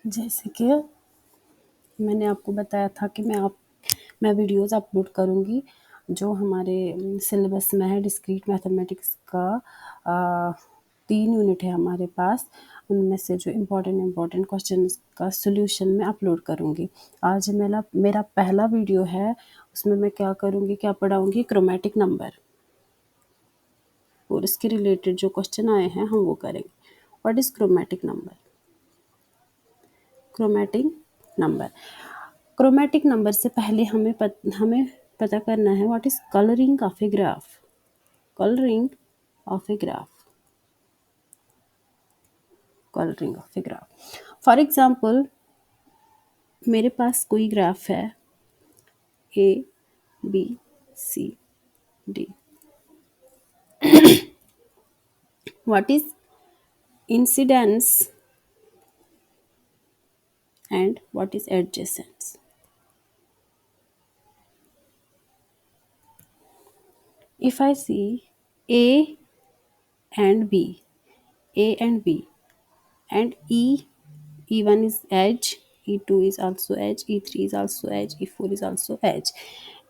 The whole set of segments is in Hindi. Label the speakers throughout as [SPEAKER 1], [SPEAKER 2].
[SPEAKER 1] जैसे कि मैंने आपको बताया था कि मैं वीडियोस अपलोड करूँगी जो हमारे सिलेबस में है। डिस्क्रीट मैथमेटिक्स का 3 यूनिट है हमारे पास, उनमें से जो इम्पोर्टेंट क्वेश्चन का सोल्यूशन मैं अपलोड करूँगी। आज मेरा पहला वीडियो है, उसमें मैं क्या पढ़ाऊँगी, क्रोमेटिक नंबर, और इसके रिलेटेड जो क्वेश्चन आए हैं हम वो करेंगे। What is chromatic number? Chromatic number chromatic number से पहले हमें पता करना है what is colouring of a graph. Colouring of a graph colouring of a graph for example, मेरे पास कोई ग्राफ है A B C D. What is incidence and what is adjacency? If I see A and B, A and B, and E1 is edge, E2 is also edge, E3 is also edge, E4 is also edge.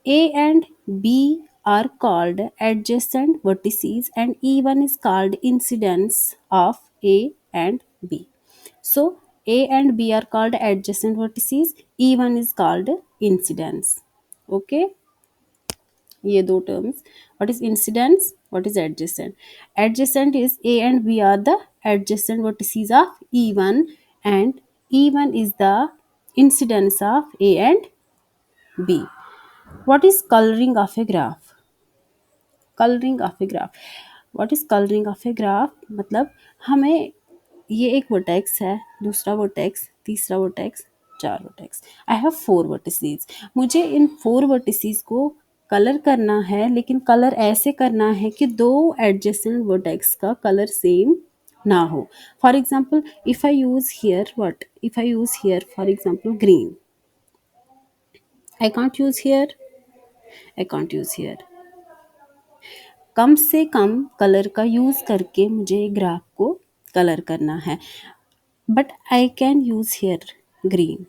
[SPEAKER 1] A and B are called adjacent vertices, and E1 is called incidence of A and B. So A and B are called adjacent vertices, E1 is called incidence. Okay, ये दो terms. What is incidence? What is adjacent? Adjacent is A and B are the adjacent vertices of E1, and E1 is the incidence of A and B. What is coloring of a graph? Coloring of a graph. What is coloring of a graph? मतलब हमें ये एक वर्टेक्स है, दूसरा वर्टेक्स, तीसरा वर्टेक्स, चार वर्टेक्स। I have 4 vertices. मुझे इन 4 वर्टिसेस को कलर करना है, लेकिन कलर ऐसे करना है कि दो एडजेसेंट वर्टेक्स का कलर सेम ना हो। For example, if I use here for example green, I can't use here, I can't use here. कम से कम कलर का यूज करके मुझे ग्राफ को कलर करना है, but I can use here green.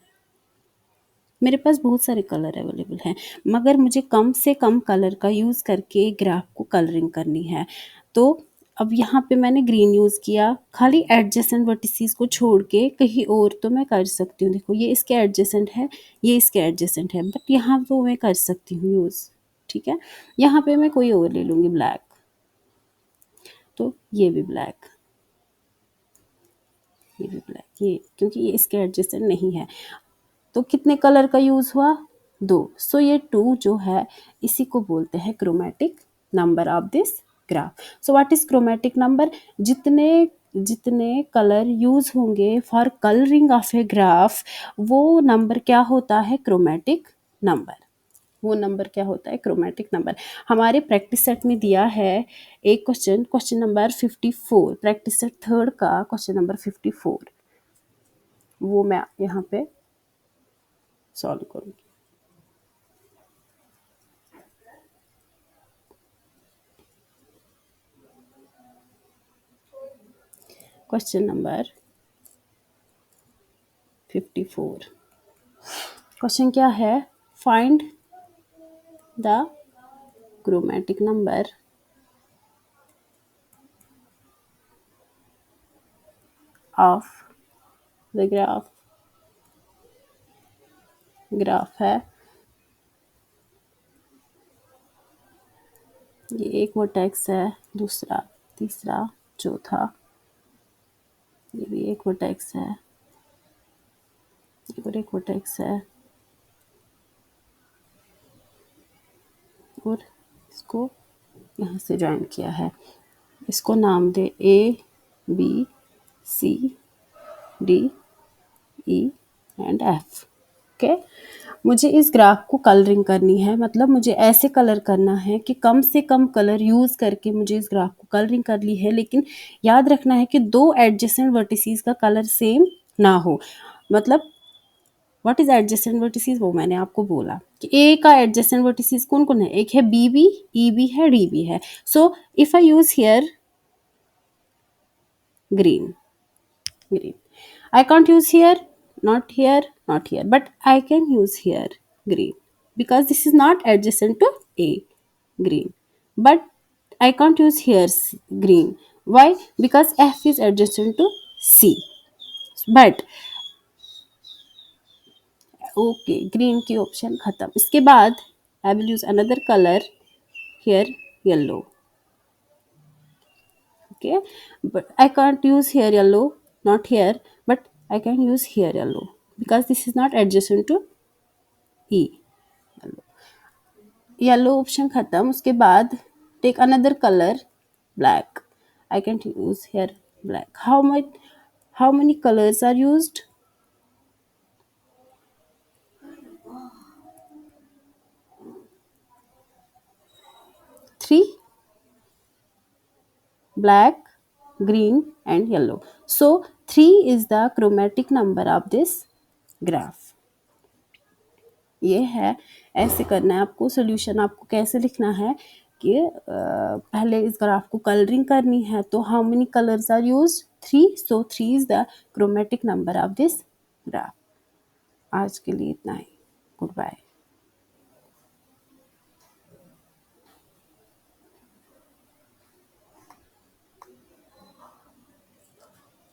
[SPEAKER 1] मेरे पास बहुत सारे कलर अवेलेबल हैं, मगर मुझे कम से कम कलर का यूज़ करके ग्राफ को कलरिंग करनी है। तो अब यहाँ पे मैंने ग्रीन यूज़ किया, खाली एडजेसेंट वर्टिसेस को छोड़ के कहीं और तो मैं कर सकती हूँ। देखो, ये इसके एडजेसेंट है, ये इसके एडजेसेंट है, बट यहाँ तो मैं कर सकती हूँ यूज़। ठीक है, यहाँ पे मैं कोई और ले लूँगी, ब्लैक, तो ये भी ब्लैक, ये भी ब्लैक, ये क्योंकि ये इसके एडजेसेंट नहीं है। तो कितने कलर का यूज़ हुआ? 2। सो ये 2 जो है, इसी को बोलते हैं chromatic number of this graph. So what is chromatic number? जितने जितने कलर यूज होंगे for colouring of a graph, वो नंबर क्या होता है? Chromatic number. वो नंबर क्या होता है? Chromatic number. हमारे प्रैक्टिस सेट में दिया है एक क्वेश्चन नंबर 54, प्रैक्टिस सेट 3 का क्वेश्चन नंबर 54, वो मैं यहाँ पे सॉल्व करूँगी। Question number 54। क्वेश्चन क्या है? Find the chromatic number of the graph है, ये एक वर्टेक्स है, दूसरा, तीसरा, चौथा, ये भी एक वर्टेक्स है, ये और एक वर्टेक्स है, और इसको यहाँ से ज्वाइन किया है। इसको नाम दे A B C D E and F. Okay, मुझे इस ग्राफ को कलरिंग करनी है, मतलब मुझे ऐसे कलर करना है कि कम से कम कलर यूज़ करके मुझे इस ग्राफ को कलरिंग करनी है, लेकिन याद रखना है कि दो एडजेसेंट वर्टिसेस का कलर सेम ना हो। मतलब व्हाट इज एडजेसेंट वर्टिसेस, वो मैंने आपको बोला कि ए का एडजेसेंट वर्टिसेस कौन कौन है? एक है बी बी, ई बी है, डी बी है। So if I use here green, I can't use here, not here, not here, but I can use here green because this is not adjacent to A, green. But I can't use here green. Why? Because F is adjacent to C. But okay, green की ऑप्शन खत्म. इसके बाद I will use another colour here, yellow. Okay, but I can't use here yellow, not here, but I can use here yellow because this is not adjacent to E. Yellow option खत्म. उसके बाद take another colour, black. I can use here black. How many colors are used? 3: black, green and yellow. So 3 is the chromatic number of this graph. ये है, ऐसे करना है आपको. सोल्यूशन आपको कैसे लिखना है कि पहले इस ग्राफ को कलरिंग करनी है. तो how many colours are used? 3. So 3 is the chromatic number of this graph. आज के लिए इतना ही. Good bye.